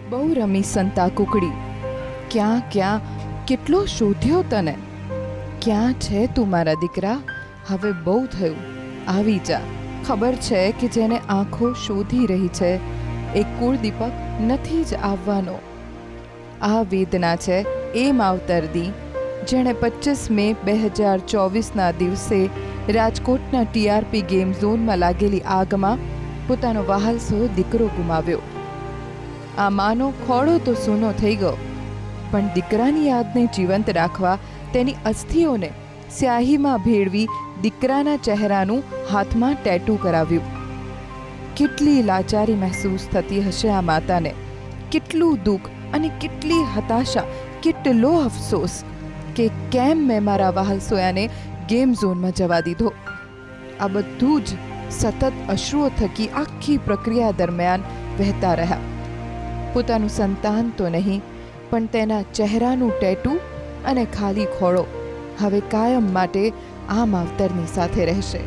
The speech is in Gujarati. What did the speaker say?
બહુ રમી સંતા કુકડી, ક્યાં ક્યાં કેટલો શોધ્યો તને. ક્યાં છે તું મારા દીકરા? હવે બહુ થયું, આવી જા. ખબર છે કે જેને આંખો શોધી રહી છે એ કુળદીપક નથી જ આવવાનો. આ વેદના છે એ માવતરદી જેણે 25 મે 2024ના દિવસે રાજકોટના ટીઆરપી ગેમ ઝોનમાં લાગેલી આગમાં પોતાનો વહાલસો દીકરો ગુમાવ્યો. આ માનો ખોળો તો સૂનો થઈ ગયો, પણ દીકરાની યાદને જીવંત રાખવા તેની અસ્થિઓને સ્યાહીમાં ભેળવી દીકરાના ચહેરાનું હાથમાં ટેટુ કરાવ્યું. કેટલી લાચારી મહેસૂસ થતી હશે આ માતાને, કેટલું દુઃખ અને કેટલી હતાશા, કેટલો અફસોસ કે કેમ મેં મારા વહાલસોયાને ગેમ ઝોનમાં જવા દીધો. આ બધું જ સતત અશ્રુઓ થકી આખી પ્રક્રિયા દરમિયાન વહેતા રહ્યા. પોતાનું સંતાન તો નહીં, પણ તેના ચહેરાનું ટેટુ અને ખાલી ખોળો હવે કાયમ માટે આ માવતરની સાથે રહેશે.